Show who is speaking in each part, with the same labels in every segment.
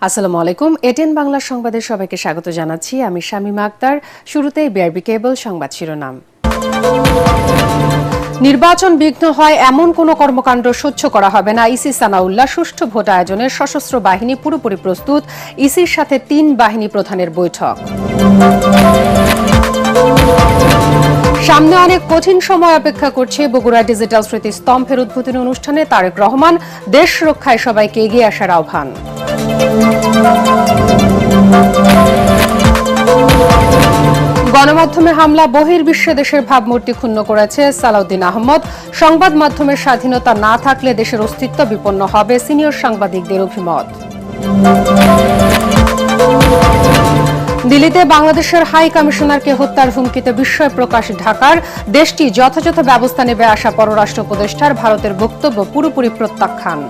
Speaker 1: আসসালামু আলাইকুম। এটিএন বাংলা সংবাদে সবাইকে স্বাগত জানাচ্ছি। আমি শামীমা আক্তার। শুরুতেই বিআরবি কেবল সংবাদ শিরোনাম। নির্বাচন বিঘ্ন হয় এমন কোনো কর্মকাণ্ড সহ্য করা হবে না। ইসি সানাউল্লাহ। সুষ্ঠু ভোট আয়োজনে সশস্ত্র বাহিনী পুরোপুরি প্রস্তুত। ইসির সাথে ৩ বাহিনী প্রধানের বৈঠক। সামনে অনেক কঠিন সময় অপেক্ষা করছে। বগুড়া ডিজিটাল স্মৃতিস্তম্ভের উদ্বোধনী অনুষ্ঠানে তারেক রহমান। দেশ রক্ষায় সবাইকে এগিয়ে আসার আহ্বান। গণমাধ্যমে হামলা বহির্বিশ্বে দেশের ভাবমূর্তি ক্ষুণ্ণ করেছে সালাউদ্দিন আহমদ। সংবাদ মাধ্যমের স্বাধীনতা না থাকলে দেশের অস্তিত্ব বিপন্ন হবে, সিনিয়র সাংবাদিকদের অভিমত। দিল্লিতে বাংলাদেশের হাই কমিশনারকে হত্যার হুমকিতে বিস্ময় প্রকাশ ঢাকার। দেশটি যথাযথ ব্যবস্থা নেবে আশা পররাষ্ট্র উপদেষ্টার। ভারতের বক্তব্য পুরোপুরি প্রত্যাখ্যান।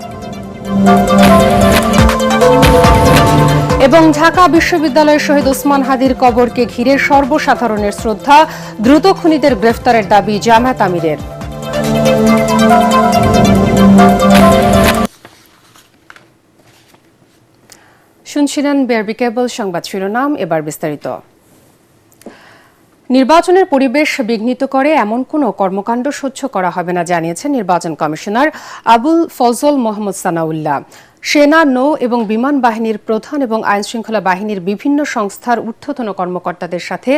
Speaker 1: এবং ঢাকা বিশ্ববিদ্যালয়ের শহীদ ওসমান হাদির কবরকে ঘিরে সর্বসাধারণের শ্রদ্ধা। দ্রুত খুনিদের গ্রেফতারের দাবি জামায়াত আমিরের। শুনছিলেন বিআরবি কেবল সংবাদ শিরোনাম। এবার বিস্তারিত। নির্বাচনের পরিবেশ বিঘ্নিত করে এমন কোনো কর্মকাণ্ড সহ্য করা হবে না জানিয়েছেন নির্বাচন কমিশনার আবুল ফজল মোহাম্মদ সানাউল্লাহ। সেনা, নৌ এবং বিমান বাহিনীর প্রধান এবং আইনশৃঙ্খলা বাহিনীর বিভিন্ন সংস্থার ঊর্ধ্বতন কর্মকর্তাদের সাথে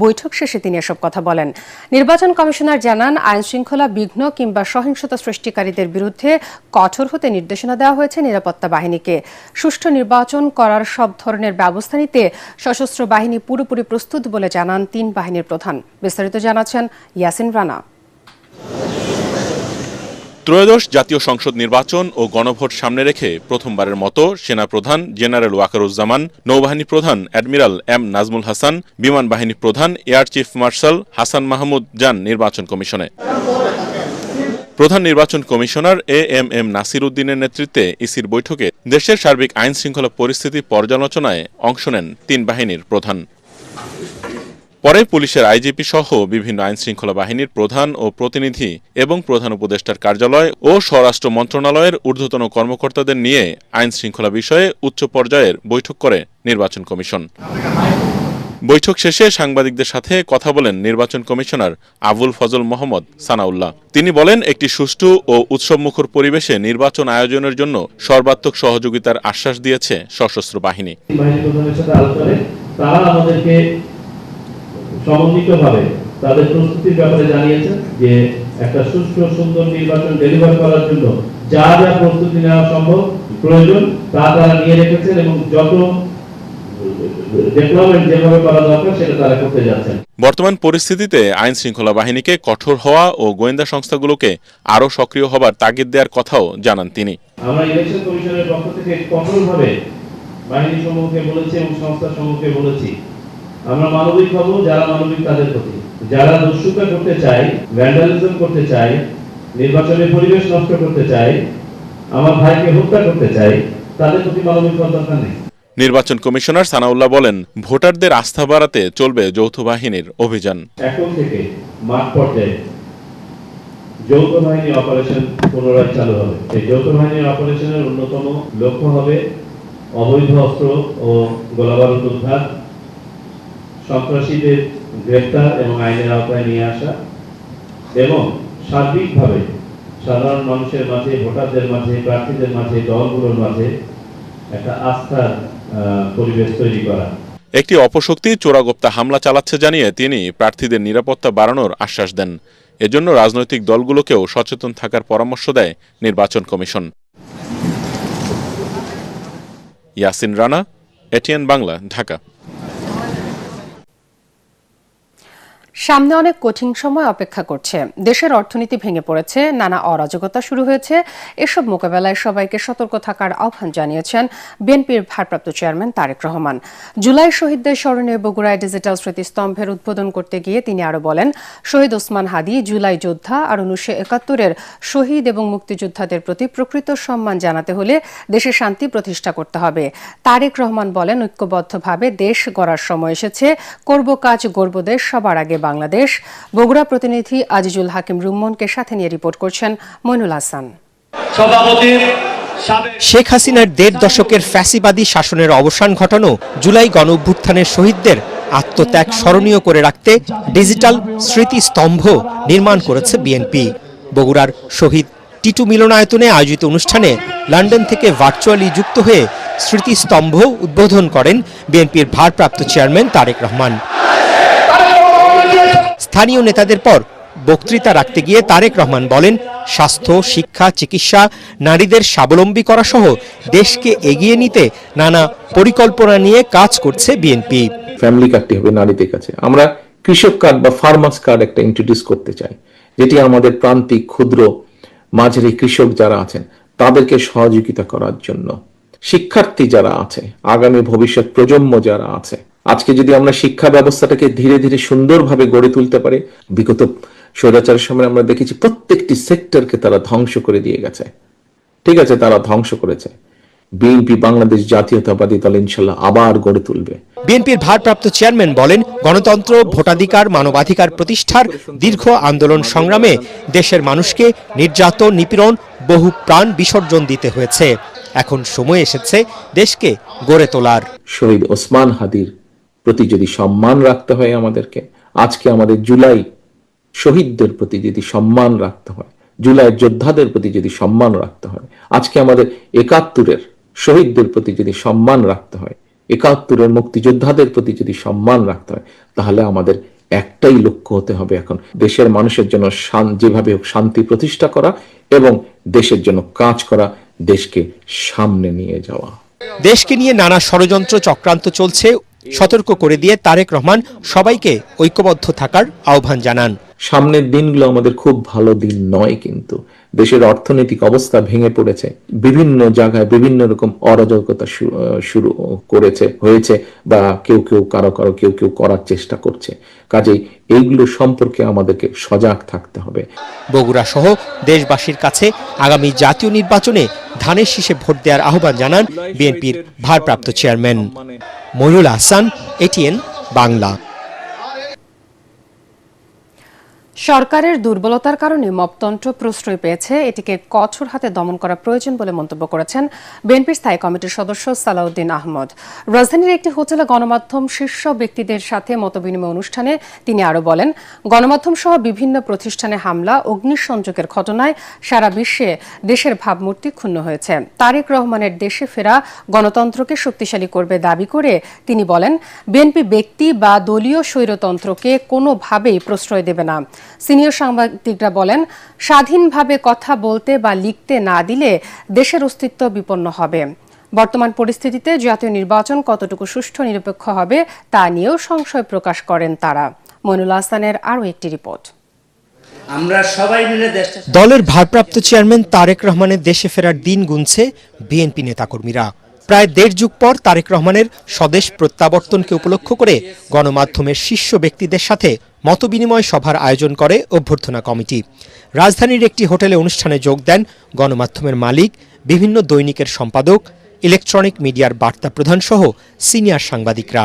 Speaker 1: বৈঠক শেষে তিনি এসব কথা বলেন। নির্বাচন কমিশনার জানান, আইনশৃঙ্খলা বিঘ্ন কিংবা সহিংসতা সৃষ্টিকারীদের বিরুদ্ধে কঠোর হতে নির্দেশনা দেওয়া হয়েছে নিরাপত্তা বাহিনীকে। সুষ্ঠু নির্বাচন করার সব ধরনের ব্যবস্থা নিতে সশস্ত্র বাহিনী পুরোপুরি প্রস্তুত বলে জানান ৩ বাহিনীর প্রধান। বিস্তারিত জানাচ্ছেন ইয়াসিন রানা।
Speaker 2: ত্রয়োদশ জাতীয় সংসদ নির্বাচন ও গণভোট সামনে রেখে প্রথমবারের মতো সেনাপ্রধান জেনারেল ওয়াকারুজ্জামান, নৌবাহিনী প্রধান অ্যাডমিরাল এম নাজমুল হাসান, বিমান বাহিনী প্রধান air chief marshal Hasan Mahmud যান নির্বাচন কমিশনে। প্রধান নির্বাচন কমিশনার এএমএম নাসির উদ্দিনের নেতৃত্বে ইসির বৈঠকে দেশের সার্বিক আইন শৃঙ্খলা পরিস্থিতি পর্যালোচনায় অংশ নেন ৩ বাহিনীর প্রধান। পরে পুলিশের আইজিপি সহ বিভিন্ন আইন শৃঙ্খলা বাহিনীর প্রধান ও প্রতিনিধি এবং প্রধান উপদেষ্টার কার্যালয় ও স্বরাষ্ট্র মন্ত্রণালয়ের ঊর্ধ্বতন কর্মকর্তাদের নিয়ে আইন শৃঙ্খলা বিষয়ে উচ্চ পর্যায়ের বৈঠক করে নির্বাচন কমিশন। বৈঠক শেষে সাংবাদিকদের সাথে কথা বলেন নির্বাচন কমিশনার আবুল ফজল মোহাম্মদ সানাউল্লাহ। তিনি বলেন, একটি সুষ্ঠু ও উৎসবমুখর পরিবেশে নির্বাচন আয়োজনের জন্য সর্বাত্মক সহযোগিতার আশ্বাস দিয়েছে সশস্ত্র বাহিনী।
Speaker 3: সমন্বিতভাবে তাদের প্রস্তুতির ব্যাপারে জানিয়েছেন যে একটা সুষ্ঠু সুন্দর নির্বাচন ডেলিভার করার জন্য যা যা প্রস্তুতি নেওয়া সম্ভব প্রয়োজন তা তারা নিয়ে রেখেছেন এবং যত ডেভেলপমেন্ট যেভাবে করা দরকার সেটা তারা করতে যাচ্ছেন।
Speaker 2: বর্তমান পরিস্থিতিতে আইন শৃঙ্খলা বাহিনীকে কঠোর হওয়া ও গোয়েন্দা সংস্থাগুলোকে আরও সক্রিয় হবার তাগিদ দেওয়ার কথাও জানান তিনি।
Speaker 3: আমরা ইলেকশন কমিশনের পক্ষ থেকে কঠোরভাবে বাহিনী সমূহকে বলেছি এবং সংস্থা সমূহকে বলেছি, আমরা মানবিক হব, যারা মানবিক তাদের প্রতি, যারা দুষ্কৃতি করতে চায়, ভ্যান্ডালিজম করতে চায়, নির্বাচনের পরিবেশ নষ্ট করতে চায়, আমার ভাইকে হত্যা করতে চায়, তাদের প্রতি মানবিক হওয়ার দরকার নেই।
Speaker 2: নির্বাচন কমিশনার সানাউল্লাহ বলেন, ভোটারদের আস্থা বাড়াতে চলবে যৌথ বাহিনীর অভিযান।
Speaker 3: এখন থেকে মাঠ পর্যায়ে যৌথ বাহিনী অপারেশন পুনরায় চালু হবে। এই যৌথ বাহিনীর অপারেশনের অন্যতম লক্ষ্য হবে অবৈধ অস্ত্র ও গোলাবারুদ উদ্ধার, সন্ত্রাসীদের গ্রেফতার এবং আইনের আওতায় নিয়ে আসা এবং সার্বিকভাবে সাধারণ মানুষের মাঝে, ভোটারদের মাঝে, প্রার্থীদের মাঝে, দলগুলোর মাঝে একটা আস্থার পরিবেশ তৈরি করা।
Speaker 2: একটি অপশক্তি চোরাগোপ্তা হামলা চালাচ্ছে জানিয়ে তিনি প্রার্থীদের নিরাপত্তা বাড়ানোর আশ্বাস দেন। এজন্য রাজনৈতিক দলগুলোকেও সচেতন থাকার পরামর্শ দেয় নির্বাচন কমিশন। ইয়াসিন রানা, এটিএন বাংলা, ঢাকা।
Speaker 1: সামনে অনেক কঠিন সময় অপেক্ষা করছে। দেশের অর্থনীতি ভেঙে পড়েছে, নানা অরাজকতা শুরু হয়েছে। এসব মোকাবেলায় সবাইকে সতর্ক থাকার আহ্বান জানিয়েছেন বিএনপির ভারপ্রাপ্ত চেয়ারম্যান তারেক রহমান। জুলাই শহীদদের স্মরণে বগুড়ায় ডিজিটাল স্মৃতিস্তম্ভের উদ্বোধন করতে গিয়ে তিনি আরও বলেন, শহীদ ওসমান হাদি জুলাই যোদ্ধা আর 1971-এর শহীদ এবং মুক্তিযোদ্ধাদের প্রতি প্রকৃত সম্মান জানাতে হলে দেশে শান্তি প্রতিষ্ঠা করতে হবে। তারেক রহমান বলেন, ঐক্যবদ্ধভাবে দেশ গড়ার সময় এসেছে, করব কাজ গড়ব দেশ, সবার আগে বাংলাদেশ। বগুড়া প্রতিনিধি আজিজুল হাকিম রুম্মনকে সাথে নিয়ে রিপোর্ট করছেন মইনুল হাসান।
Speaker 4: সভাপতি শেখ হাসিনার ১.৫ দশকের ফ্যাসিবাদী শাসনের অবসান ঘটানো জুলাই গণঅভ্যুত্থানের শহীদদের আত্মত্যাগ স্মরণীয় করে রাখতে ডিজিটাল স্মৃতিস্তম্ভ নির্মাণ করেছে বিএনপি। বগুড়ার শহীদ টিটু মিলনায়তনে আয়োজিত অনুষ্ঠানে লন্ডন থেকে ভার্চুয়ালি যুক্ত হয়ে স্মৃতিস্তম্ভ উদ্বোধন করেন বিএনপির ভারপ্রাপ্ত চেয়ারম্যান তারেক রহমান। স্থানীয় নেতাদের পর বক্তৃতা রাখতে গিয়ে তারেক রহমান বলেন, স্বাস্থ্য, শিক্ষা, চিকিৎসা, নারীদের স্বাবলম্বী করা সহ দেশকে এগিয়ে নিতে নানা পরিকল্পনা নিয়ে কাজ করছে বিএনপি।
Speaker 5: ফ্যামিলি কার্ডটি হবে নারীদের কাছে। আমরা কৃষক কার্ড বা ফার্মার্স কার্ড একটা ইন্ট্রোডিউস করতে চাই, যেটি আমাদের প্রান্তিক ক্ষুদ্র মাঝারি কৃষক যারা আছেন তাদেরকে সহযোগিতা করার জন্য। শিক্ষার্থী যারা আছে, আগামী ভবিষ্যৎ প্রজন্ম যারা আছে, আজকে যদি আমরা শিক্ষা ব্যবস্থাটাকে ধীরে ধীরে সুন্দরভাবে গড়ে তুলতে পারি, বিগত স্বৈরাচারের সময় আমরা দেখেছি প্রত্যেকটি সেক্টরকে তারা ধ্বংস করে দিয়ে গেছে। ঠিক আছে, তারা ধ্বংস করেছে। বিএনপি বাংলাদেশ জাতীয়তাবাদী দল ইনশাল্লাহ আবার গড়ে তুলবে।
Speaker 4: বিএনপির ভারপ্রাপ্ত চেয়ারম্যান বলেন, গণতন্ত্র, ভোটাধিকার, মানবাধিকার প্রতিষ্ঠার দীর্ঘ আন্দোলন সংগ্রামে দেশের মানুষকে নির্যাতন, নিপীড়ন, বহু প্রাণ বিসর্জন দিতে হয়েছে। এখন সময় এসেছে দেশকে গড়ে তোলার।
Speaker 5: শহীদ ওসমান হাদির প্রতি যদি সম্মান রাখতে হয় আমাদেরকে, আজকে আমাদের জুলাই শহীদদের প্রতি যদি সম্মান রাখতে হয়, জুলাই যোদ্ধাদের প্রতি যদি সম্মান রাখতে হয়, আজকে আমাদের ৭১-এর শহীদদের প্রতি যদি সম্মান রাখতে হয়, ৭১-এর মুক্তিযোদ্ধাদের প্রতি যদি সম্মান রাখতে হয়, তাহলে আমাদের একটাই লক্ষ্য হতে হবে এখন, দেশের মানুষের জন্য যেভাবে হোক শান্তি প্রতিষ্ঠা করা এবং দেশের জন্য কাজ করা, দেশকে সামনে নিয়ে যাওয়া।
Speaker 4: দেশকে নিয়ে নানা ষড়যন্ত্র চক্রান্ত চলছে সতর্ক করে দিয়ে তারেক রহমান সবাইকে ঐক্যবদ্ধ থাকার আহ্বান জানান।
Speaker 5: সামনের দিনগুলো আমাদের খুব ভালো দিন নয়, কিন্তু দেশের অর্থনৈতিক অবস্থা ভেঙে পড়েছে, বিভিন্ন জায়গায় বিভিন্ন রকম অরাজকতা শুরু হয়েছে বা কেউ কেউ করার চেষ্টা করছে। কাজেই এইগুলো সম্পর্কে আমাদেরকে সজাগ থাকতে হবে।
Speaker 4: বগুড়া সহ দেশবাসীর কাছে আগামী জাতীয় নির্বাচনে ধানের শীষে ভোট দেওয়ার আহ্বান জানান বিএনপির ভারপ্রাপ্ত চেয়ারম্যান। মইনুল আহসান, এটিএন বাংলা।
Speaker 1: সরকারের দুর্বলতার কারণে মপতন্ত্র প্রশ্রয় পেয়েছে, এটিকে কঠোর হাতে দমন করা প্রয়োজন বলে মন্তব্য করেছেন বিএনপির স্থায়ী কমিটির সদস্য সালাউদ্দিন আহমদ। রাজধানীর একটি হোটেলে গণমাধ্যম শীর্ষ ব্যক্তিদের সাথে মতবিনিময় অনুষ্ঠানে তিনি আরও বলেন, গণমাধ্যম সহ বিভিন্ন প্রতিষ্ঠানে হামলা, অগ্নিসংযোগের ঘটনায় সারা বিশ্বে দেশের ভাবমূর্তি ক্ষুণ্ণ হয়েছে। তারেক রহমানের দেশে ফেরা গণতন্ত্রকে শক্তিশালী করবে দাবি করে তিনি বলেন, বিএনপি ব্যক্তি বা দলীয় স্বৈরতন্ত্রকে কোনোভাবেই প্রশ্রয় দেবে না। সিনিয়র সাংবাদিকরা বলেন, স্বাধীনভাবে কথা বলতে বা লিখতে না দিলে দেশের অস্তিত্ব বিপন্ন হবে। বর্তমান পরিস্থিতিতে জাতীয় নির্বাচন কতটুকু সুষ্ঠু নিরপেক্ষ হবে তা নিয়েও সংশয় প্রকাশ করেন তারা। মইনুল আহসানের আরও একটি রিপোর্ট।
Speaker 6: আমরা সবাই মিলে
Speaker 4: দলের ভারপ্রাপ্ত চেয়ারম্যান তারেক রহমানের দেশে ফেরার দিন গুনছে বিএনপি নেতাকর্মীরা। প্রায় ১.৫ যুগ পর তারেক রহমানের স্বদেশ প্রত্যাবর্তনকে উপলক্ষ করে গণমাধ্যমের শীর্ষ ব্যক্তিদের সাথে মতবিনিময় সভার আয়োজন করে অভ্যর্থনা কমিটি। রাজধানীর একটি হোটেলে অনুষ্ঠানে যোগ দেন গণমাধ্যমের মালিক, বিভিন্ন দৈনিকের সম্পাদক, ইলেকট্রনিক মিডিয়ার বার্তা প্রধান সহ সিনিয়র সাংবাদিকরা।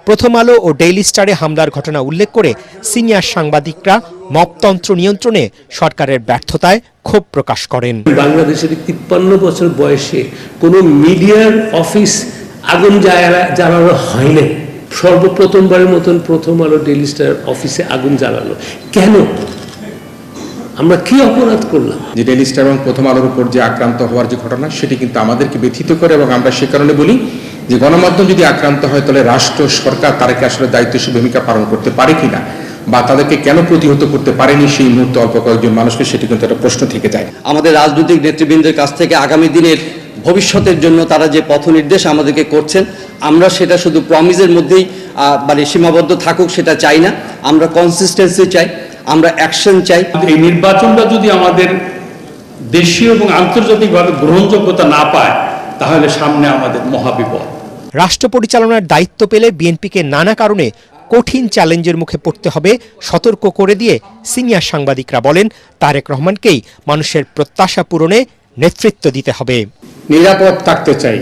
Speaker 4: প্রথম আলো ও ডেইলি স্টারে হামলার ঘটনা উল্লেখ করে সিনিয়র সাংবাদিকরা মপতন্ত্র নিয়ন্ত্রণে সরকারের ব্যর্থতায় ক্ষোভ প্রকাশ করেন।
Speaker 6: বাংলাদেশের ৫৩ বছর বয়সে কোনো মিডিয়ার অফিস আগুন জ্বালানো হয়নি। সর্বপ্রথমবারের মতন প্রথম আলো ডেইলি স্টার অফিসে আগুন জ্বালালো কেন? আমরা কি অপরাধ করলাম?
Speaker 7: যে ডেইলি স্টার এবং প্রথম আলোর উপর যে আক্রান্ত হওয়ার যে ঘটনা, সেটি কিন্তু আমাদেরকে ব্যথিত করে এবং আমরা সে কারণে বলি যে গণমাধ্যম যদি আক্রান্ত হয় তাহলে রাষ্ট্র সরকার তাদেরকে আসলে দায়িত্বশীল ভূমিকা পালন করতে পারে কিনা বা তাদেরকে কেন প্রতিহত করতে পারেনি সেই মুহূর্তে অল্প কয়েকজন মানুষকে, সেটি কিন্তু একটা প্রশ্ন থেকে যায়।
Speaker 8: আমাদের রাজনৈতিক নেতৃবৃন্দের কাছ থেকে আগামী দিনের ভবিষ্যতের জন্য তারা যে পথ নির্দেশ আমাদেরকে করছেন, আমরা সেটা শুধু প্রমিসের মধ্যেই মানে সীমাবদ্ধ থাকুক সেটা চাই না। আমরা কনসিস্টেন্সি চাই, আমরা অ্যাকশন চাই।
Speaker 9: এই নির্বাচনটা যদি আমাদের দেশীয় এবং আন্তর্জাতিকভাবে গ্রহণযোগ্যতা না পায়, তাহলে সামনে আমাদের মহাবিপদ।
Speaker 4: রাষ্ট্র পরিচালনার দায়িত্ব পেলে বিএনপিকে নানা কারণে কঠিন চ্যালেঞ্জের মুখে পড়তে হবে সতর্ক করে দিয়ে সিনিয়র সাংবাদিকরা বলেন, তারেক রহমানকেই মানুষের প্রত্যাশা পূরণে নেতৃত্ব দিতে হবে।
Speaker 10: নিরাপদ থাকতে চাই,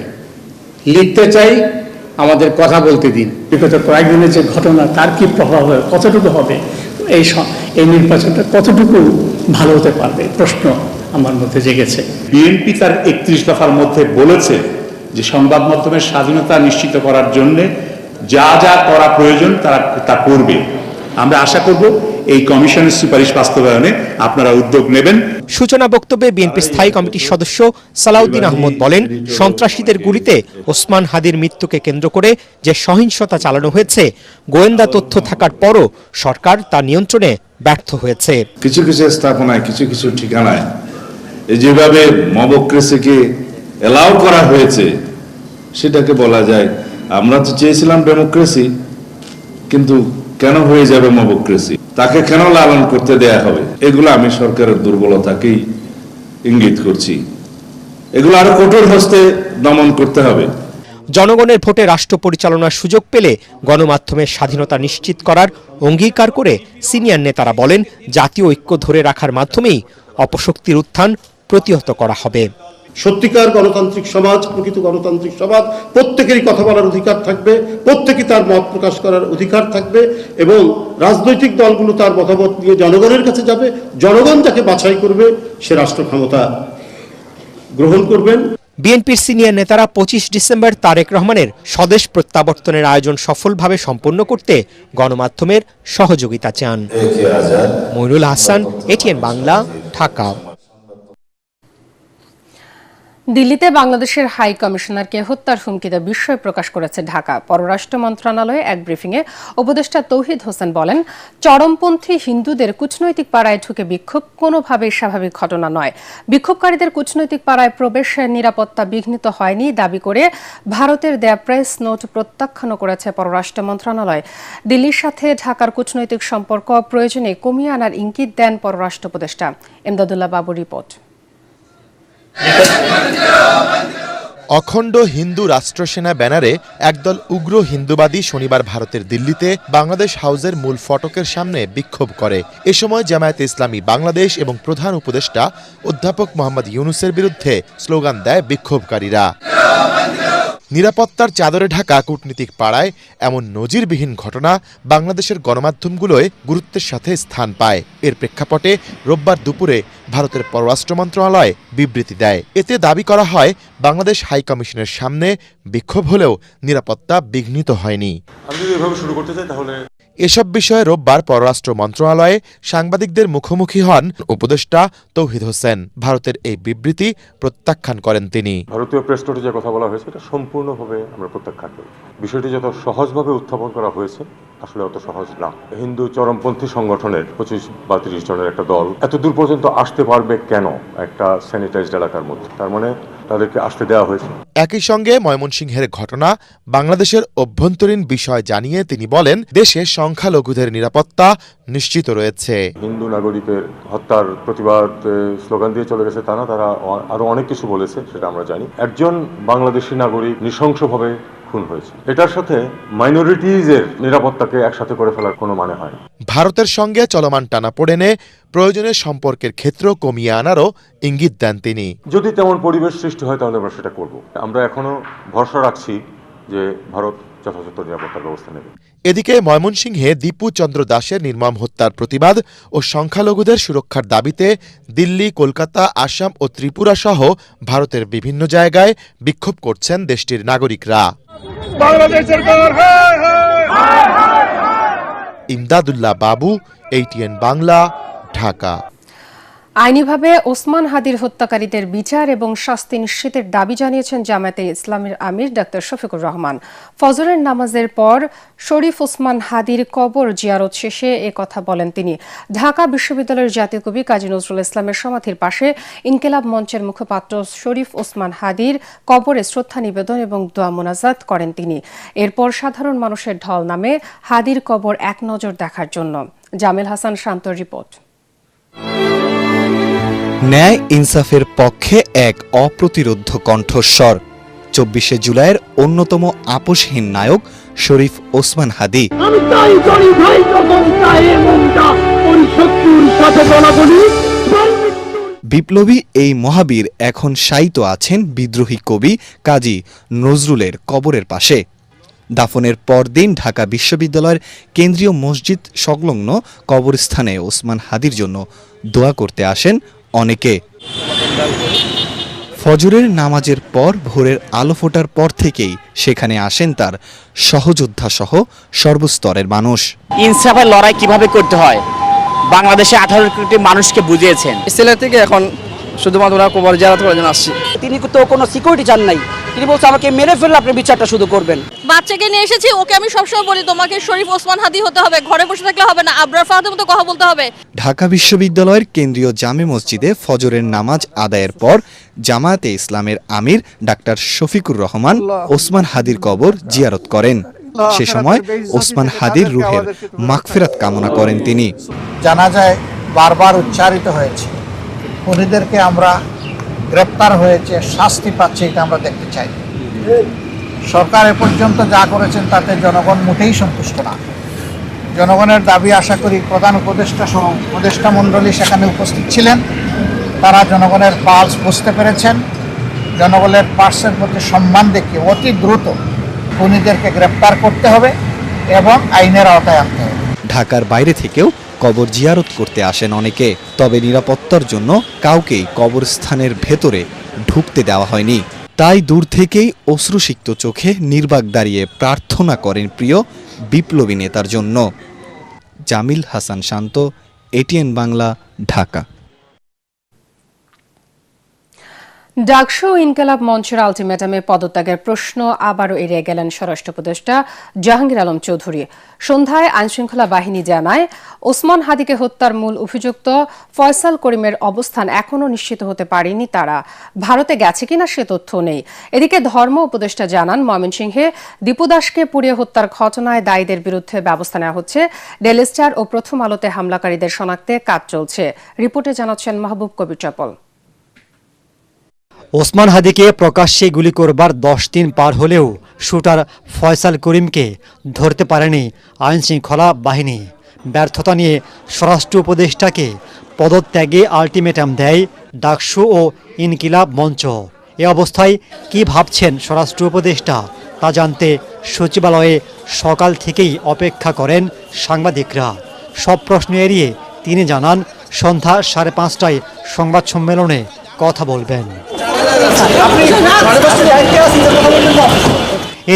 Speaker 10: লিখতে চাই, আমাদের কথা বলতে দিন। বিগত কয়েকদিনের যে ঘটনা, তার কি প্রভাব হবে, কতটুকু হবে, এই নির্বাচনটা কতটুকু ভালো হতে পারবে প্রশ্ন আমার মধ্যে জেগেছে।
Speaker 9: বিএনপি তার 31 দফার মধ্যে বলেছে যে সংবাদ মাধ্যমের স্বাধীনতা নিশ্চিত করার জন্য যা যা করা প্রয়োজন তারা তা করবে। আমরা আশা করব এই কমিশনের সুপারিশ বাস্তবায়নে আপনারা উদ্যোগ নেবেন।
Speaker 4: সূচনা বক্তব্যে বিএনপি স্থায়ী কমিটির সদস্য সালাউদ্দিন আহমদ বলেন, সন্ত্রাসীদের গুলিতে ওসমান হাদির মৃত্যুকে কেন্দ্র করে যে সহিংসতা চালানো হয়েছে, গোয়েন্দা তথ্য থাকার পরও সরকার তা নিয়ন্ত্রণে ব্যর্থ হয়েছে।
Speaker 11: কিছু কিছু স্থাপনায়, কিছু কিছু ঠিকানায় যেভাবে মবক্রেসিকে এলাও করা হয়েছে, সেটাকে বলা যায় আমরা তো চেয়েছিলাম ডেমোক্রেসি, কিন্তু কেন হয়ে যাবে মবক্রেসি? তাকে কেন লালন করতে দেয়া হবে? এগুলো আমি সরকারের দুর্বলতাকেই ইঙ্গিত করছি। এগুলো আরো কঠোর হস্তে দমন করতে হবে।
Speaker 4: জনগণের ভোটে রাষ্ট্র পরিচালনার সুযোগ পেলে গণমাধ্যমের স্বাধীনতা নিশ্চিত করার অঙ্গীকার করে সিনিয়র নেতারা বলেন, জাতীয় ঐক্য ধরে রাখার মাধ্যমেই অপশক্তির উত্থান প্রতিহত করা হবে।
Speaker 12: সত্যিকার গণতান্ত্রিক সমাজ, প্রকৃত গণতান্ত্রিক সমাজ, প্রত্যেকেরই কথা বলার অধিকার থাকবে, প্রত্যেকেই তার মত প্রকাশ করার অধিকার থাকবে এবং রাজনৈতিক দলগুলো তার মতামত নিয়ে জনগণের কাছে যাবে। জনগণ যাকে বাছাই করবে সে রাষ্ট্র ক্ষমতা গ্রহণ করবেন।
Speaker 4: বিএনপির সিনিয়র নেতারা 25 ডিসেম্বর তারেক রহমানের স্বদেশ প্রত্যাবর্তনের আয়োজন সফলভাবে সম্পন্ন করতে গণমাধ্যমের সহযোগিতা চান। মইনুল হাসান, এটিএন বাংলা, ঢাকা।
Speaker 1: দিল্লিতে বাংলাদেশের হাই কমিশনারকে হত্যার হুমকিতে বিস্ময় প্রকাশ করেছে ঢাকা। পররাষ্ট্র মন্ত্রণালয়ে এক ব্রিফিংয়ে উপদেষ্টা তৌহিদ হোসেন বলেন, চরমপন্থী হিন্দুদের কূটনৈতিক পাড়ায় ঢুকে বিক্ষোভ কোনোভাবেই স্বাভাবিক ঘটনা নয়। বিক্ষোভকারীদের কূটনৈতিক পাড়ায় প্রবেশের নিরাপত্তা বিঘ্নিত হয়নি দাবি করে ভারতের দেয়া প্রেস নোট প্রত্যাখ্যান করেছে পররাষ্ট্র মন্ত্রণালয়। দিল্লির সাথে ঢাকার কূটনৈতিক সম্পর্ক প্রয়োজনে কমিয়ে আনার ইঙ্গিত দেন পররাষ্ট্র উপদেষ্টা। এমদাদুল্লাহ বাবুর রিপোর্ট।
Speaker 13: অখণ্ড হিন্দু রাষ্ট্রসেনা ব্যানারে একদল উগ্র হিন্দুবাদী শনিবার ভারতের দিল্লিতে বাংলাদেশ হাউসের মূল ফটকের সামনে বিক্ষোভ করে। এ সময় জামায়াতে ইসলামী বাংলাদেশ এবং প্রধান উপদেষ্টা অধ্যাপক মোহাম্মদ ইউনুসের বিরুদ্ধে স্লোগান দেয় বিক্ষোভকারীরা। নিরাপত্তার চাদরে ঢাকা কূটনীতিক পাড়ায় এমন নজিরবিহীন ঘটনা বাংলাদেশের গণমাধ্যমগুলোয় গুরুত্বের সাথে স্থান পায়। এর প্রেক্ষাপটে রোববার দুপুরে ভারতের পররাষ্ট্র মন্ত্রণালয় বিবৃতি দেয়। এতে দাবি করা হয়, বাংলাদেশ হাই কমিশনের সামনে বিক্ষোভ হলেও নিরাপত্তা বিঘ্নিত হয়নি। এসব বিষয়ে রোববার পররাষ্ট্র মন্ত্রণালয়ে সাংবাদিকদের মুখোমুখি হন উপদেষ্টা তৌহিদ হোসেন। ভারতের এই বিবৃতি প্রত্যাখ্যান করেন তিনি।
Speaker 14: ভারতীয় প্রেস নোটে যে কথা বলা হয়েছে এটা সম্পূর্ণভাবে আমরা প্রত্যাখ্যান করি। বিষয়টি যত সহজভাবে উত্থাপন করা হয়েছে আসলে অত সহজ না। হিন্দু চরমপন্থী সংগঠনের 25 বা 30 জনের একটা দল এত দূর পর্যন্ত আসতে পারবে কেন একটা স্যানিটাইজড এলাকার মধ্যে? তার মানে তাদেরকে আসতে দেওয়া হয়েছে।
Speaker 13: একই সঙ্গে ময়মনসিংহের ঘটনা বাংলাদেশের অভ্যন্তরীণ বিষয় জানিয়ে তিনি বলেন, দেশে সংখ্যালঘুদের নিরাপত্তা নিশ্চিত রয়েছে।
Speaker 14: হিন্দু নাগরিকের হত্যার প্রতিবাদ স্লোগান দিয়ে চলে গেছে তা না, তারা আরো অনেক কিছু বলেছে, সেটা আমরা জানি। একজন বাংলাদেশি নাগরিক নৃশংসভাবে খুন হয়েছে, এটার সাথে মাইনরিটিজের নিরাপত্তাকে একসাথে করে ফেলার কোনো মানে হয় না।
Speaker 13: ভারতের সঙ্গে চলমান টানাপোড়েনে প্রয়োজনে সম্পর্কের ক্ষেত্র কমিয়ে আনারও ইঙ্গিত দেন তিনি।
Speaker 14: যদি তেমন পরিবেশ সৃষ্টি হয় তাহলে আমরা সেটা করব। আমরা এখনো ভরসা রাখছি যে ভারত যথাযথ নিরাপত্তার ব্যবস্থা নেবে।
Speaker 13: এদিকে ময়মনসিংহে দীপু চন্দ্র দাসের নির্মম হত্যার প্রতিবাদ ও সংখ্যালঘুদের সুরক্ষার দাবিতে দিল্লি, কলকাতা, আসাম ও ত্রিপুরা সহ ভারতের বিভিন্ন জায়গায় বিক্ষোভ করছেন দেশটির নাগরিকরা। ইমদাদুল্লাহ বাবু, এটিএন বাংলা, ঢাকা।
Speaker 1: আইনিভাবে ওসমান হাদির হত্যাকারীদের বিচার এবং শাস্তি নিশ্চিতের দাবি জানিয়েছেন জামায়াতে ইসলামের আমির ডাক্তার শফিকুর রহমান। ফজরের নামাজের পর শরীফ ওসমান হাদির কবর জিয়ারত শেষে এ কথা বলেন তিনি। ঢাকা বিশ্ববিদ্যালয়ের জাতীয় কবি কাজী নজরুল ইসলামের সমাধির পাশে ইনকিলাব মঞ্চের মুখপাত্র শরীফ ওসমান হাদির কবরে শ্রদ্ধা নিবেদন এবং দোয়া মোনাজাত করেন তিনি। এরপর সাধারণ মানুষের ঢল নামে হাদির কবর এক নজর দেখার জন্য। জামিল হাসান শান্তর রিপোর্ট।
Speaker 15: ন্যায় ইনসাফের পক্ষে এক অপ্রতিরোধ্য কণ্ঠস্বর 24শে জুলাইয়ের অন্যতম আপোষহীন নায়ক শরীফ ওসমান হাদি। বিপ্লবী এই মহাবীর এখন শায়িত আছেন বিদ্রোহী কবি কাজী নজরুলের কবরের পাশে। দাফনের পরদিন ঢাকা বিশ্ববিদ্যালয়ের কেন্দ্রীয় মসজিদ সংলগ্ন কবরস্থানে ওসমান হাদির জন্য দোয়া করতে আসেন অনেকে। ফজরের নামাজের পর ভোরের আলো ফোটার পর থেকেই সেখানে আসেন তার সহযোদ্ধা সহ সর্বস্তরের মানুষ।
Speaker 16: ইনসাফের লড়াই কিভাবে করতে হয় বাংলাদেশে 18 কোটি মানুষকে বুঝিয়েছেন।
Speaker 17: সিলেট থেকে এখন শুধুমাত্র কবর জিয়ারত করার জন্য আসছি।
Speaker 16: তিনি তো কোনো সিকিউরিটি চান নাই, তিনি বলছে আমাকে মেরে ফেললে আপনি বিচারটা শুধু করবেন।
Speaker 18: বাচ্চাকে নিয়ে এসেছি, ওকে আমি সবসময় বলি তোমাকে শরীফ ওসমান হাদি হতে হবে, ঘরে বসে থাকলে হবে না, আবরার ফাহাদের মতো কথা বলতে হবে।
Speaker 15: ঢাকা বিশ্ববিদ্যালয়ের কেন্দ্রীয় জামে মসজিদে ফজরের নামাজ আদায়ের পর জামায়াতে ইসলামের আমির ডাক্তার শফিকুর রহমান ওসমান হাদির কবর জিয়ারত করেন। সে সময় ওসমান হাদির রুহের মাগফিরাত কামনা করেন তিনি।
Speaker 19: জানাজায় বারবার উচ্চারিত হয়েছে, খুনিদেরকে আমরা গ্রেপ্তার হয়েছে, শাস্তি পাচ্ছে, এটা আমরা দেখতে চাই। সরকার এ পর্যন্ত যা করেছেন তাতে জনগণ মোটেই সন্তুষ্ট না। জনগণের দাবি আশা করি প্রধান উপদেষ্টা সহ উপদেষ্টা মণ্ডলী সেখানে উপস্থিত ছিলেন, তারা জনগণের পালস বুঝতে পেরেছেন। জনগণের পার্সের প্রতি সম্মান দেখিয়ে অতি দ্রুত খুনিদেরকে গ্রেপ্তার করতে হবে এবং আইনের আওতায় আনতে হবে।
Speaker 15: ঢাকার বাইরে থেকেও কবর জিয়ারত করতে আসেন অনেকে, তবে নিরাপত্তার জন্য কাউকেই কবরস্থানের ভেতরে ঢুকতে দেওয়া হয়নি। তাই দূর থেকেই অশ্রুসিক্ত চোখে নির্বাক দাঁড়িয়ে প্রার্থনা করেন প্রিয় বিপ্লবী নেতার জন্য। জামিল হাসান শান্ত, এটিএন বাংলা, ঢাকা।
Speaker 1: ডাকসু ইনকিলাব মঞ্চের আলটিমেটামে পদত্যাগের প্রশ্ন আবারও এড়িয়ে গেলেন স্বরাষ্ট্র উপদেষ্টা জাহাঙ্গীর আলম চৌধুরী। সন্ধ্যায় আইনশৃঙ্খলা বাহিনী জানায়, ওসমান হাদিকে হত্যার মূল অভিযুক্ত ফয়সাল করিমের অবস্থান এখনও নিশ্চিত হতে পারেনি তারা। ভারতে গেছে কিনা সে তথ্য নেই। এদিকে ধর্ম উপদেষ্টা জানান, ময়মনসিংহে দীপু দাসকে পুড়িয়ে হত্যার ঘটনায় দায়ীদের বিরুদ্ধে ব্যবস্থা নেওয়া হচ্ছে। ডেইলি স্টার ও প্রথম আলোতে হামলাকারীদের শনাক্তে কাজ চলছে। রিপোর্টে জানাচ্ছেন মাহবুব কবির চপল।
Speaker 20: ওসমান হাদিকে প্রকাশ্যে গুলি করবার 10 দিন পার হলেও শুটার ফয়সাল করিমকে ধরতে পারেনি আইনশৃঙ্খলা বাহিনী। ব্যর্থতা নিয়ে স্বরাষ্ট্র উপদেষ্টাকে পদত্যাগে আলটিমেটাম দেয় ডাকসু ও ইনকিলাব মঞ্চ। এ অবস্থায় কি ভাবছেন স্বরাষ্ট্র উপদেষ্টা তা জানতে সচিবালয়ে সকাল থেকেই অপেক্ষা করেন সাংবাদিকরা। সব প্রশ্ন এড়িয়ে তিনি জানান, সন্ধ্যা 5:30টায় সংবাদ সম্মেলনে কথা বলবেন।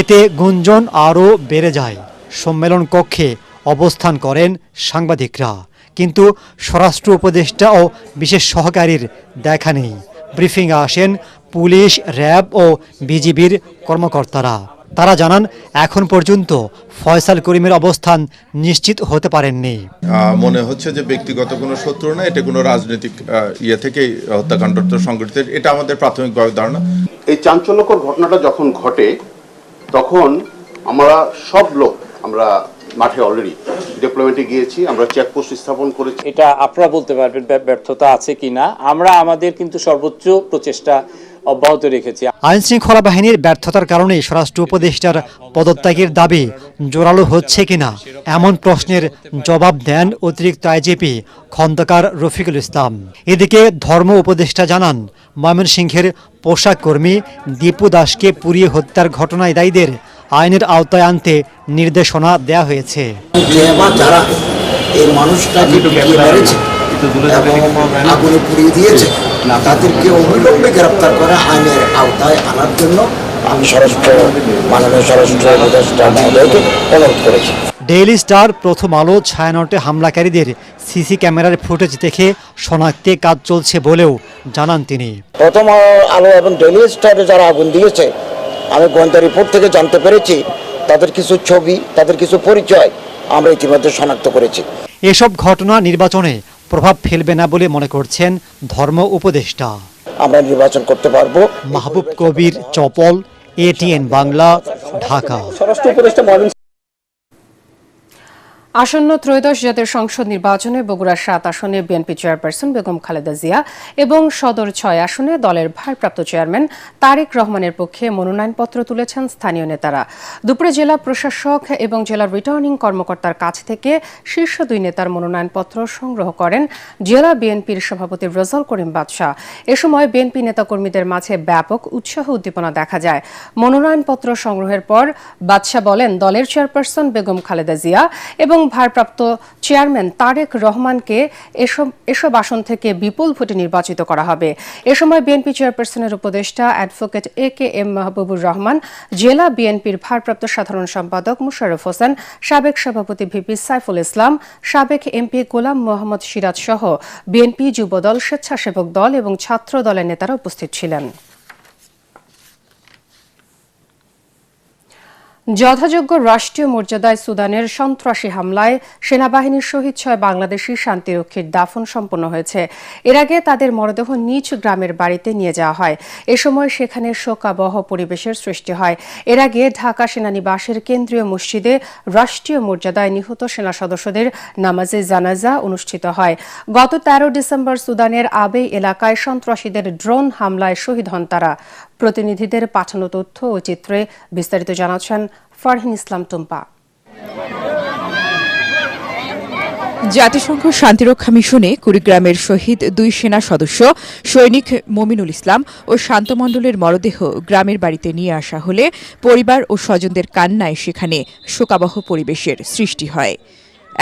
Speaker 20: এতে গুঞ্জন আরও বেড়ে যায়। সম্মেলন কক্ষে অবস্থান করেন সাংবাদিকরা, কিন্তু স্বরাষ্ট্র উপদেষ্টা ও বিশেষ সহকারীর দেখা নেই। ব্রিফিংয়ে আসেন পুলিশ, র্যাব ও বিজিবির কর্মকর্তারা। তারা জানান, এখন পর্যন্ত ফয়সাল করিমের অবস্থান নিশ্চিত হতে পারেননি।
Speaker 21: মনে হচ্ছে যে ব্যক্তিগত কোনো শত্রু না, এটা কোনো রাজনৈতিক থেকেই হত্যাকাণ্ডটা সংঘটিত, এটা আমাদের প্রাথমিক ধারণা।
Speaker 22: এই চাঞ্চল্যকর ঘটনাটা যখন ঘটে তখন আমরা সব লোক আমরা মাঠে অলরেডি ডিপ্লয়মেন্টে গিয়েছি, আমরা চেকপোস্ট স্থাপন করেছি।
Speaker 23: এটা আপনারা বলতে পারবেন ব্যর্থতা আছে কিনা, আমরা আমাদের কিন্তু সর্বোচ্চ প্রচেষ্টা অব্যাহত রেখেছি।
Speaker 20: আইন শৃঙ্খলা বাহিনীর ব্যর্থতার কারণে স্বরাষ্ট্র উপদেষ্টার পদত্যাগের দাবি জোরালো হচ্ছে কিনা, এমন প্রশ্নের জবাব দেন অতিরিক্ত আইজিপি খন্দকার রফিকুল ইসলাম। এদিকে ধর্ম উপদেষ্টা জানান, ময়মনসিংহের পোশাক কর্মী দীপু দাসকে পুড়িয়ে হত্যার ঘটনায় দায়ীদের আইনের আওতায় আনতে নির্দেশনা দেয়া হয়েছে।
Speaker 24: যারা এই মানুষটাকে মেরেছে আগুনে পুড়িয়ে দিয়েছে তাদেরকে অবিলম্বে গ্রেপ্তার করে আইনের আওতায় আনার জন্য আমি মাননীয় স্বরাষ্ট্র উপদেষ্টা মহোদয়কে অনুরোধ করেছি।
Speaker 20: ডেইলি স্টার, প্রথম আলো, ছায়ানটে হামলাকারীদের সিসি ক্যামেরার ফুটেজ দেখে শনাক্তে কাজ চলছে বলেও জানান তিনি।
Speaker 24: প্রথম আলো এবং ডেইলি স্টারে যারা আগুন দিয়েছে, আমি গোয়েন্দা রিপোর্ট থেকে জানতে পেরেছি তাদের কিছু ছবি, তাদের কিছু পরিচয় আমরা ইতিমধ্যে শনাক্ত করেছি।
Speaker 20: এসব ঘটনা নির্বাচনে প্রভাব ফেলবে না বলে মনে করছেন ধর্ম উপদেষ্টা।
Speaker 24: আমরা নির্বাচন করতে পারবো।
Speaker 20: মাহবুব কবির চপল, এটিএন বাংলা, ঢাকা।
Speaker 22: স্বরাষ্ট্র উপদেষ্টা
Speaker 1: আসন্ন ত্রয়োদশ জাতীয় সংসদ নির্বাচনে বগুড়া 7 আসনে বিএনপি চেয়ারপারসন বেগম খালেদা জিয়া এবং সদর 6 আসনে দলের ভারপ্রাপ্ত চেয়ারম্যান তারেক রহমানের পক্ষে মনোনয়নপত্র তুলেছেন স্থানীয় নেতারা। দুপুরে জেলা প্রশাসক এবং জেলার রিটার্নিং কর্মকর্তার কাছ থেকে শীর্ষ 2 নেতার মনোনয়নপত্র সংগ্রহ করেন জেলা বিএনপির সভাপতি রেজাউল করিম বাদশা। এ সময় বিএনপি নেতাকর্মীদের মাঝে ব্যাপক উৎসাহ উদ্দীপনা দেখা যায়। মনোনয়নপত্র সংগ্রহের পর বাদশা বলেন, দলের চেয়ারপারসন বেগম খালেদা জিয়া এবং এবং ভারপ্রাপ্ত চেয়ারম্যান তারেক রহমানকে এসব আসন থেকে বিপুল ভোটে নির্বাচিত করা হবে। এ সময় বিএনপি চেয়ারপারসনের উপদেষ্টা অ্যাডভোকেট AK-M মাহবুবুর রহমান, জেলা বিএনপির ভারপ্রাপ্ত সাধারণ সম্পাদক মুশাররফ হোসেন, সাবেক সভাপতি ভিপি সাইফুল ইসলাম, সাবেক এমপি গোলাম মোহাম্মদ সিরাজ সহ বিএনপি যুবদল, স্বেচ্ছাসেবক দল এবং ছাত্র দলের নেতারা উপস্থিত ছিলেন। যথাযোগ্য রাষ্ট্রীয় মর্যাদায় সুদানের সন্ত্রাসী হামলায় সেনাবাহিনীর শহীদ 6 বাংলাদেশি শান্তিরক্ষীর দাফন সম্পন্ন হয়েছে। এর আগে তাদের মরদেহ নিজ গ্রামের বাড়িতে নিয়ে যাওয়া হয়। এ সময় সেখানে শোকাবহ পরিবেশের সৃষ্টি হয়। এর আগে ঢাকা সেনানিবাসের কেন্দ্রীয় মসজিদে রাষ্ট্রীয় মর্যাদায় নিহত সেনা সদস্যদের নামাজে জানাজা অনুষ্ঠিত হয়। গত 13 ডিসেম্বর সুদানের আবেই এলাকায় সন্ত্রাসীদের ড্রোন হামলায় শহীদ হন তারা। প্রতিনিধিদের পাঠানো তথ্য ও চিত্রে বিস্তারিত জানাচ্ছেন ফারহিন ইসলাম টুম্পা।
Speaker 2: জাতিসংঘ শান্তিরক্ষা মিশনে কুড়িগ্রামের শহীদ 2 সেনা সদস্য সৈনিক মমিনুল ইসলাম ও শান্তমণ্ডলের মরদেহ গ্রামের বাড়িতে নিয়ে আসা হলে পরিবার ও স্বজনদের কান্নায় সেখানে শোকাবহ পরিবেশের সৃষ্টি হয়।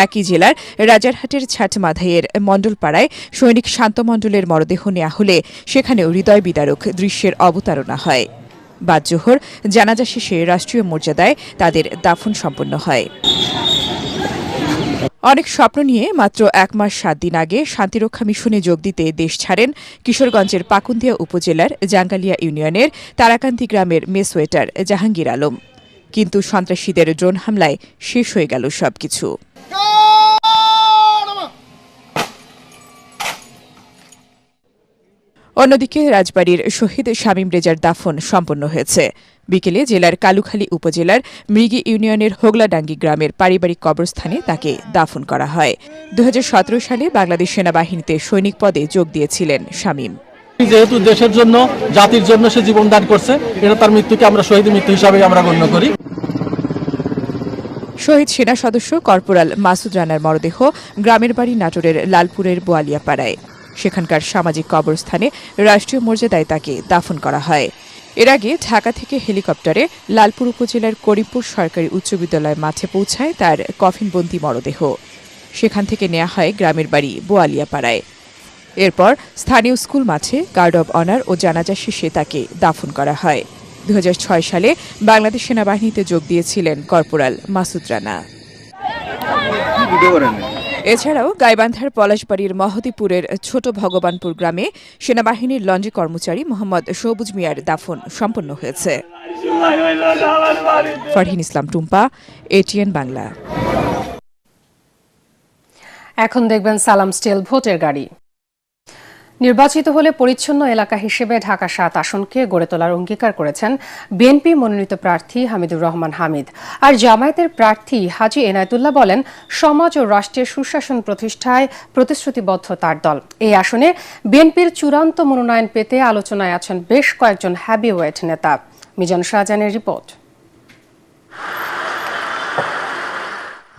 Speaker 2: একই জেলার রাজারহাটের ছাটমাধাইয়ের মণ্ডলপাড়ায় সৈনিক শান্তমণ্ডলের মরদেহ নেওয়া হলে সেখানেও হৃদয় বিদারক দৃশ্যের অবতারণা হয়। বাদ জোহর জানাজা শেষে রাষ্ট্রীয় মর্যাদায় তাদের দাফন সম্পন্ন হয়। অনেক স্বপ্ন নিয়ে মাত্র 1 মাস 7 দিন আগে শান্তিরক্ষা মিশনে যোগ দিতে দেশ ছাড়েন কিশোরগঞ্জের পাকুন্দিয়া উপজেলার জাঙ্গালিয়া ইউনিয়নের তারাকান্দি গ্রামের মেসওয়েটার জাহাঙ্গীর আলম। কিন্তু সন্ত্রাসীদের ড্রোন হামলায় শেষ হয়ে গেল সবকিছু। অন্যদিকে রাজবাড়ীর শহীদ শামীম রেজার দাফন সম্পন্ন হয়েছে। বিকেলে জেলার কালুখালী উপজেলার মৃগী ইউনিয়নের হোগলাডাঙ্গি গ্রামের পারিবারিক কবরস্থানে তাকে দাফন করা হয়। 2017 সালে বাংলাদেশ সেনাবাহিনীতে সৈনিক পদে যোগ দিয়েছিলেন শামীম।
Speaker 3: যেহেতু দেশের জন্য, জাতির জন্য সে জীবন দান করছে, এটা তার মৃত্যুকে আমরা শহীদ মৃত্যু হিসাবে আমরা গণ্য করি।
Speaker 2: শহীদ সেনা সদস্য কর্পোরাল মাসুদ রানার মরদেহ গ্রামের বাড়ি নাটোরের লালপুরের বোয়ালিয়াপাড়ায়। সেখানকার সামাজিক কবরস্থানে রাষ্ট্রীয় মর্যাদায় তাকে দাফন করা হয়। এর আগে ঢাকা থেকে হেলিকপ্টারে লালপুর উপজেলার করিমপুর সরকারি উচ্চ বিদ্যালয় মাঠে পৌঁছায় তার কফিনবন্দি মরদেহ। সেখান থেকে নেওয়া হয় গ্রামের বাড়ি বোয়ালিয়াপাড়ায়। এরপর স্থানীয় স্কুল মাঠে গার্ড অব অনার ও জানাজা শেষে তাকে দাফন করা হয়। 2006 সালে বাংলাদেশ সেনাবাহিনীতে যোগ দিয়েছিলেন কর্পোরাল মাসুদ রানা। এছাড়াও গাইবান্ধার পলাশবাড়ির মহদীপুরের ছোট ভগবানপুর গ্রামে সেনাবাহিনীর লন্ড্রি কর্মচারী মোহাম্মদ সবুজ মিয়ার দাফন সম্পন্ন হয়েছে। ফারহিন ইসলাম টুম্পা, ATN বাংলা।
Speaker 1: এখন দেখবেন সালাম স্টিল ভোটের গাড়ি। নির্বাচিত হলে পরিচ্ছন্ন এলাকা হিসেবে ঢাকা 7 আসনকে গড়ে তোলার অঙ্গীকার করেছেন বিএনপি মনোনীত প্রার্থী হামিদুর রহমান হামিদ। আর জামায়াতের প্রার্থী হাজী এনায়েতুল্লাহ বলেন, সমাজ ও রাষ্ট্রের সুশাসন প্রতিষ্ঠায় প্রতিশ্রুতিবদ্ধ তার দল। এই আসনে বিএনপির চূড়ান্ত মনোনয়ন পেতে আলোচনায় আছেন বেশ কয়েকজন হ্যাভিওয়েট নেতা। মিজান শাহজাহানের রিপোর্ট।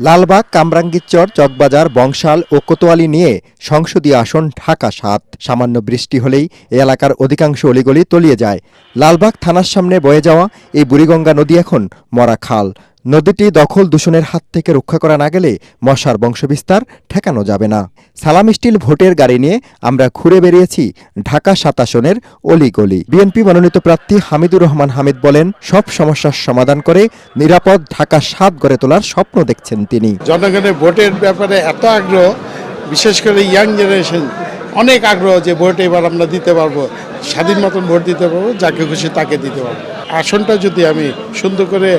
Speaker 4: লালবাগ, কামরাঙ্গীরচর, চকবাজার, বংশাল ও কোতোয়ালি নিয়ে সংসদীয় আসন ঢাকা 7। সামান্য বৃষ্টি হলেই এ এলাকার অধিকাংশ অলিগলি তলিয়ে যায়। লালবাগ থানার সামনে বয়ে যাওয়া এই বুড়িগঙ্গা নদী এখন মরা খাল। নদীটি দখল দূষণের হাত থেকে রক্ষা করা না গেলে মশার বংশবিস্তার ঠেকানো যাবে না। সালাম স্টিল ভোটের গাড়ি নিয়ে আমরা ঘুরে বেরিয়েছি ঢাকা 7 আসনের অলিগলি। বিএনপি মনোনীত প্রার্থী হামিদুর রহমান হামিদ বলেন, সব সমস্যার সমাধান করে নিরাপদ ঢাকা 7 গড়ে তোলার স্বপ্ন দেখছেন তিনি।
Speaker 5: জনগণের ভোটের ব্যাপারে এত আগ্রহ, বিশেষ করে ইয়াং জেনারেশন অনেক আগ্রহ যে ভোট এবার আমরা দিতে পারবো, স্বাধীন মতন ভোট দিতে পারবো, যাকে খুশি তাকে দিতে পারবো। আসনটা যদি আমি সুন্দর করে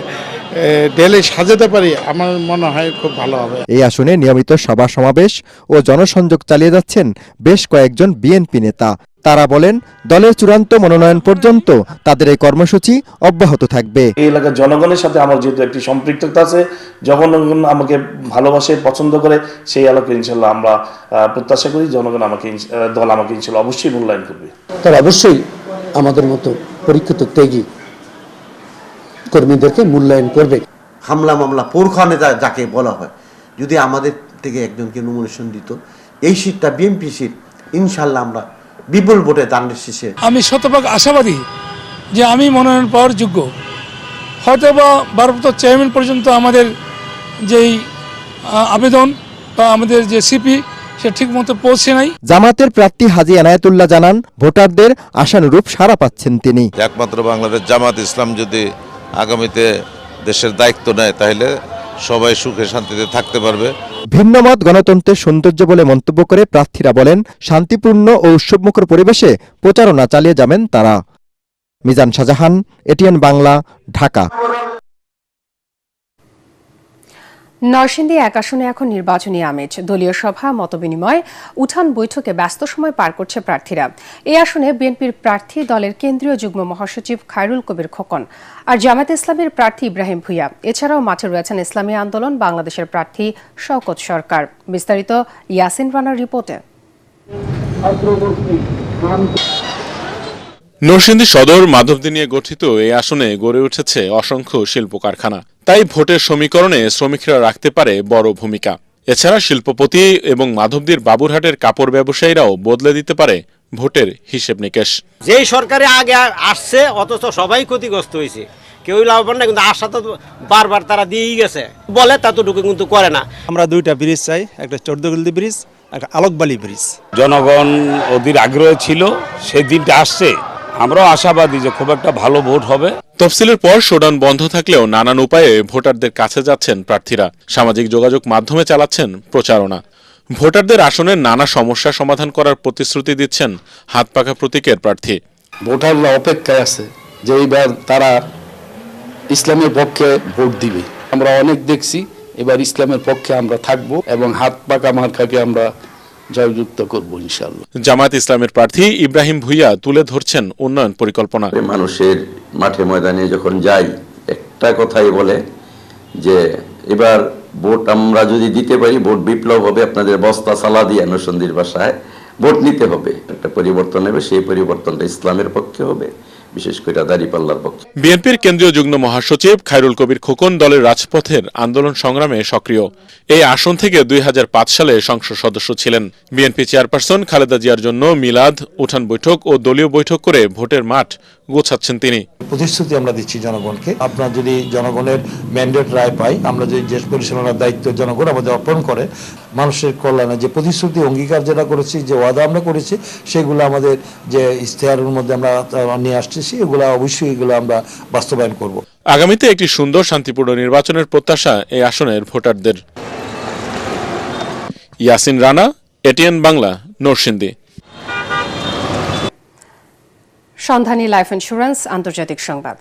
Speaker 5: ডেলে সাজাতে পারি, আমার মনে হয় খুব ভালো হবে।
Speaker 4: এই আসনে নিয়মিত সভা সমাবেশ ও জনসংযোগ চালিয়ে যাচ্ছেন বেশ কয়েকজন বিএনপি নেতা। তারা বলেন, দলের চূড়ান্ত মনোনয়ন পর্যন্ত তাদের এই কর্মসূচি অব্যাহত থাকবে।
Speaker 6: এই এলাকার জনগণের সাথে আমার যেহেতু একটি সম্পৃক্ততা আছে, জনগণ আমাকে ভালোবাসে, পছন্দ করে, সেই এলাকায় ইনশাল্লাহ আমরা প্রত্যাশা করি জনগণ দল আমাকে ইনশাল্লাহ অবশ্যই মূল্যায়ন করবে।
Speaker 25: তারা অবশ্যই আমাদের মতো পরীক্ষিত ত্যাগী কর্মীদেরকে মূল্যায়ন করবে।
Speaker 26: হামলা মামলা পোরখা নেতা যাকে বলা হয়, যদি আমাদের থেকে একজনকে নমিনেশন দিত, এই সিটটা বিএনপি সিট, ইনশাল্লাহ আমরা বিপুল ভোটে দানের শেষে
Speaker 27: আমি শতভাগ আশাবাদী যে আমি মনোনয়ন পাওয়ার যোগ্য। হয়তো বা ভারপ্রাপ্ত চেয়ারম্যান পর্যন্ত আমাদের যেই আবেদন বা আমাদের যে সিপি সে ঠিকমতো পৌঁছে নাই।
Speaker 7: জামাতের প্রার্থী হাজী এনায়েতুল্লাহ জানান, ভোটারদের আশানুরূপ সাড়া পাচ্ছেন তিনি।
Speaker 8: একমাত্র বাংলাদেশ জামাত ইসলাম যদি আগামীতে দেশের দায়িত্ব নেয় তাহলে সবাই সুখে শান্তিতে থাকতে পারবে।
Speaker 7: ভিন্নমত গণতন্ত্রের সৌন্দর্য বলে মন্তব্য করে প্রার্থীরা বলেন, শান্তিপূর্ণ ও উৎসবমুখর পরিবেশে প্রচারণা চালিয়ে যাবেন তারা। মিজান শাহজাহান, এটিএন বাংলা, ঢাকা।
Speaker 1: নরসিংদী এক আসনে এখন নির্বাচনী আমেজ। দলীয় সভা, মতবিনিময়, উঠান বৈঠকে ব্যস্ত সময় পার করছে প্রার্থীরা। এই আসনে বিএনপির প্রার্থী দলের কেন্দ্রীয় যুগ্ম মহাসচিব খায়রুল কবির খোকন, আর জামায়াতে ইসলামীর প্রার্থী ইব্রাহিম ভূঁইয়া। এছাড়াও মাঠে রয়েছেন ইসলামী আন্দোলন বাংলাদেশের প্রার্থী শওকত সরকার। বিস্তারিত ইয়াসিন রানার রিপোর্টে।
Speaker 9: নরসিংদী সদর মাধবদী নিয়ে গঠিত এই আসনে গড়ে উঠেছে অসংখ্য শিল্প কারখানা। তাই ভোটের সমীকরণে শ্রমিকরা রাখতে পারে বড় ভূমিকা। এছাড়া শিল্পপতি এবং মাধবদীর বাবুরহাটের কাপড় ব্যবসায়ীরাও বদলে দিতে পারে ভোটের হিসেব নিকেশ।
Speaker 10: যেই সরকারে আগে আসছে অথচ সবাই ক্ষতিগ্রস্ত হয়েছে, কেউই লাভবান না, কিন্তু আশা তো বারবার তারা দিয়েই গেছে, বলে ততটুকু কিন্তু করে না।
Speaker 11: আমরা দুইটা ব্রিজ চাই, একটা 14 ব্রিজ, একটা আলোকবালি ব্রিজ।
Speaker 12: জনগণ অধীর আগ্রহ ছিল, সেই দিনটা আসছে। আমরাও আশাবাদী যে খুব একটা ভালো ভোট হবে।
Speaker 9: তফসিলের পর শোডাউন বন্ধ থাকলেও নানান উপায়ে ভোটারদের কাছে যাচ্ছেন প্রার্থীরা। সামাজিক যোগাযোগ মাধ্যমে চালাচ্ছেন প্রচারণা। ভোটারদের আসনের নানা সমস্যা সমাধান করার প্রতিশ্রুতি দিচ্ছেন হাত পাকা প্রতীকের প্রার্থী।
Speaker 14: ভোটাররা অপেক্ষায় আছে যে এইবার তারা ইসলামের পক্ষে ভোট দিবে। আমরা অনেক দেখছি, এবার ইসলামের পক্ষে আমরা থাকব এবং হাত পাকা মার্কাকে আমরা জয়যুক্ত করব ইনশাআল্লাহ।
Speaker 9: জামায়াত ইসলামের প্রার্থী ইব্রাহিম ভূঁইয়া তুলে ধরছেন উন্নয়ন পরিকল্পনা।
Speaker 28: মানুষের মাঠে ময়দানে যখন যাই একটা কথাই বলে যে এবার ভোট আমরা যদি দিতে পারি ভোট বিপ্লব হবে, আপনাদের বস্তা সালা দিয়ে নরসিংদীর ভাষায় ভোট নিতে হবে, একটা পরিবর্তন হবে, সেই পরিবর্তনটা ইসলামের পক্ষে হবে, বিশেষ করে দাঁড়িপাল্লার পক্ষে।
Speaker 9: বিএনপির কেন্দ্রীয় যুগ্ম মহাসচিব খায়রুল কবির খোকন দলের রাজপথের আন্দোলন সংগ্রামে সক্রিয়। এই আসন থেকে 2005 সালে সংসদ সদস্য ছিলেন। বিএনপি চেয়ারপারসন খালেদা জিয়ার জন্য মিলাদ, উঠান বৈঠক ও দলীয় বৈঠক করে ভোটের মাঠ গোছাচ্ছেন তিনি।
Speaker 11: প্রতিশ্রুতি আমরা দিচ্ছি জনগণকে, আপনার যদি জনগণের ম্যান্ডেট রায় পাই, আমরা যদি দেশ পরিচালনার দায়িত্ব জনগণ আমাদের অর্পণ করে, মানুষের কল্যাণে যে প্রতিশ্রুতি অঙ্গীকার যেটা করেছি, যে ওয়াদা আমরা করেছি, সেগুলো আমাদের যে ইশতেহারের মধ্যে আমরা নিয়ে আসতেছি, এগুলো অবশ্যই এগুলো আমরা বাস্তবায়ন করব।
Speaker 9: আগামীতে একটি সুন্দর শান্তিপূর্ণ নির্বাচনের প্রত্যাশা এই আসনের ভোটারদের। ইয়াসিন রানা, এটিএন বাংলা, নরসিংদী।
Speaker 1: সন্ধানী লাইফ ইন্স্যুরেন্স আন্তর্জাতিক সংবাদ।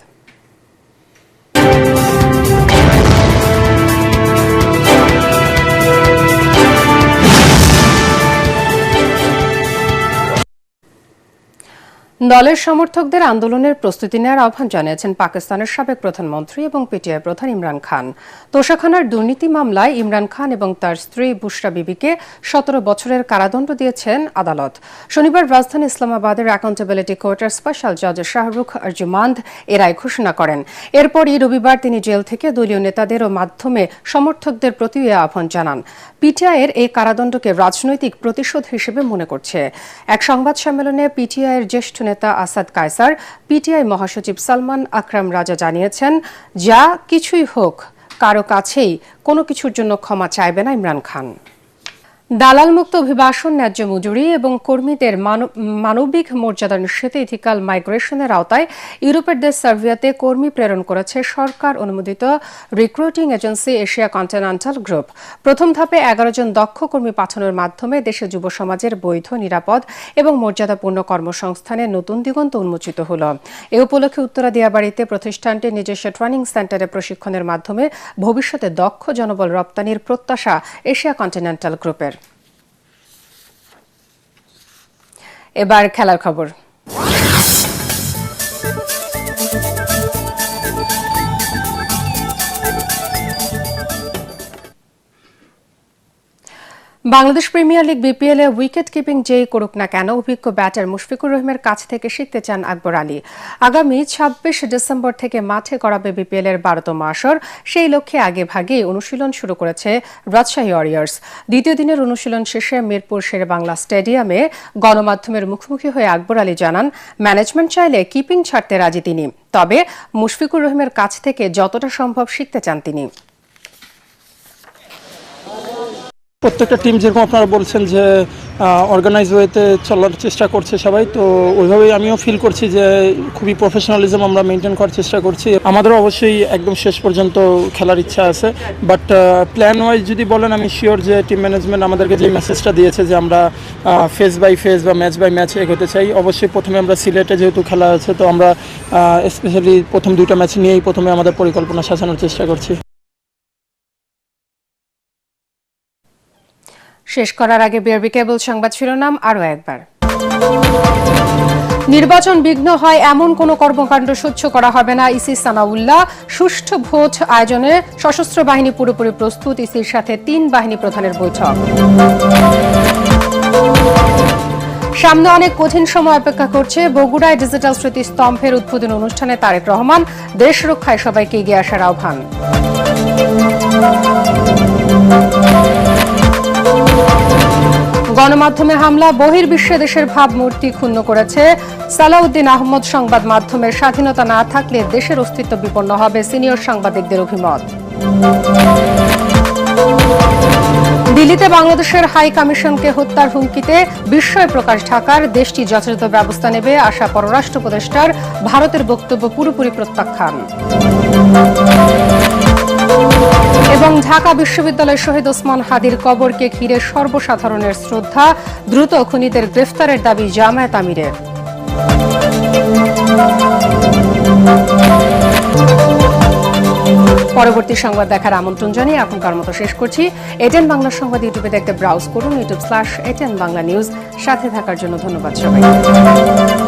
Speaker 1: দলের সমর্থকদের আন্দোলনের প্রস্তুতি নেওয়ার আহ্বান জানিয়েছেন পাকিস্তানের সাবেক প্রধানমন্ত্রী এবং পিটিআই প্রধান ইমরান খান। তোষাখানার দুর্নীতি মামলায় ইমরান খান এবং তার স্ত্রী বুশরা বিবিকে 17 বছরের কারাদণ্ড দিয়েছেন আদালত। শনিবার রাজধানী ইসলামাবাদের অ্যাকাউন্টেবিলিটি কোর্টের স্পেশাল জজ শাহরুখ আরজুমান্দ এ রায় ঘোষণা করেন। এরপরই রবিবার তিনি জেল থেকে দলীয় নেতাদের ও মাধ্যমে সমর্থকদের প্রতি আহ্বান জানান। পিটিআইয়ের এই কারাদণ্ডকে রাজনৈতিক প্রতিশোধ হিসেবে মনে করছে। এক সংবাদ সম্মেলনে পিটিআইয়ের জ্যেষ্ঠ নেতা আসাদ কায়সার, পিটিআই মহাসচিব সালমান আকরাম রাজা জানিয়েছেন, যা কিছুই হোক কারো কাছেই কোনো কিছুর জন্য ক্ষমা চাইবে না ইমরান খান। দালাল মুক্ত অভিবাসন, ন্যায্য মজুরি এবং কর্মীদের মানবিক মর্যাদা নিশ্চিতে ইথিক্যাল মাইগ্রেশনের আওতায় ইউরোপের দেশ সার্বিয়াতে কর্মী প্রেরণ করেছে সরকার অনুমোদিত recruiting agency Asia continental group. প্রথম ধাপে 11 জন দক্ষ কর্মী পাঠানোর মাধ্যমে দেশে যুব সমাজের বৈধ, নিরাপদ এবং মর্যাদাপূর্ণ কর্মসংস্থানের নতুন দিগন্ত উন্মোচিত হল। এ উপলক্ষে উত্তরা দিয়াবাড়িতে প্রতিষ্ঠানটির নিজস্ব ট্রেনিং সেন্টারে প্রশিক্ষণের মাধ্যমে ভবিষ্যতে দক্ষ জনবল রপ্তানির প্রত্যাশা এশিয়া কন্টিনেন্টাল গ্রুপের। এবার খেলার খবর। বাংলাদেশ প্রিমিয়ার লিগ বিপিএল এ উইকেট কিপিং যেই করুক না কেন, অভিজ্ঞ ব্যাটার মুশফিকুর রহিমের কাছ থেকে শিখতে চান আকবর আলী। আগামী 26 ডিসেম্বর থেকে মাঠে গড়াবে বিপিএল এর 12তম আসর। সেই লক্ষ্যে আগে ভাগেই অনুশীলন শুরু করেছে রাজশাহী ওয়ারিয়র্স। দ্বিতীয় দিনের অনুশীলন শেষে মিরপুর শেরেবাংলা স্টেডিয়ামে গণমাধ্যমের মুখোমুখি হয়ে আকবর আলী জানান, ম্যানেজমেন্ট চাইলে কিপিং ছাড়তে রাজি তিনি, তবে মুশফিকুর রহিমের কাছ থেকে যতটা সম্ভব শিখতে চান তিনি।
Speaker 13: প্রত্যেকটা টিম যেরকম আপনারা বলছেন যে অর্গানাইজ ওয়েতে চলার চেষ্টা করছে সবাই, তো ওইভাবেই আমিও ফিল করছি যে খুবই প্রফেশনালিজম আমরা মেনটেন করার চেষ্টা করছি। আমাদেরও অবশ্যই একদম শেষ পর্যন্ত খেলার ইচ্ছা আছে, বাট প্ল্যান ওয়াইজ যদি বলেন আমি শিওর যে টিম ম্যানেজমেন্ট আমাদেরকে যে মেসেজটা দিয়েছে যে আমরা ফেজ বাই ফেজ বা ম্যাচ বাই ম্যাচ এগোতে চাই। অবশ্যই প্রথমে আমরা সিলেটে যেহেতু খেলা আছে, তো আমরা স্পেশালি প্রথম 2টা ম্যাচ নিয়েই প্রথমে আমাদের পরিকল্পনা সাজানোর চেষ্টা করছি।
Speaker 1: শেষ করার আগে বিআরবি কেবল সংবাদ শিরোনাম আরও একবার। নির্বাচন বিঘ্ন হয় এমন কোনো কর্মকাণ্ড সহ্য করা হবে না, ইসি সানাউল্লাহ। সুষ্ঠু ভোট আয়োজনে সশস্ত্র বাহিনী পুরোপুরি প্রস্তুত, ইসির সাথে 3 বাহিনী প্রধানের বৈঠক। সামনে অনেক কঠিন সময় অপেক্ষা করছে, বগুড়ায় ডিজিটাল স্মৃতিস্তম্ভের উদ্বোধন অনুষ্ঠানে তারেক রহমান। দেশ রক্ষায় সবাইকে এগিয়ে আসার আহ্বান। গণমাধ্যমে হামলা, বহির্বিশ্বে দেশের ভাবমূর্তি ক্ষুণ্ণ করেছে। সালাউদ্দিন আহমদ সংবাদ মাধ্যমের স্বাধীনতা না থাকলে দেশের অস্তিত্ব বিপন্ন হবে, সিনিয়র সাংবাদিকদের অভিমত। দিল্লিতে বাংলাদেশের হাই কমিশনকে হত্যার হুমকিতে বিস্ময় প্রকাশ ঢাকার। দেশটি যথাযথ ব্যবস্থা নেবে আশা পররাষ্ট্র উপদেষ্টার। ভারতের বক্তব্য পুরোপুরি প্রত্যাখ্যান। এবং ঢাকা বিশ্ববিদ্যালয়ের শহীদ ওসমান হাদির কবরকে ঘিরে সর্বসাধারণের শ্রদ্ধা। দ্রুত খুনিদের গ্রেফতারের দাবি জামায়াত আমিরের। পরবর্তী সংবাদ দেখার আমন্ত্রণ জানিয়ে এখনকার মতো শেষ করছি। এটিএন বাংলা সংবাদ ইউটিউবে দেখতে ব্রাউজ করুন, youtube/ATN বাংলা নিউজ। সাথে থাকার জন্য ধন্যবাদ সবাইকে।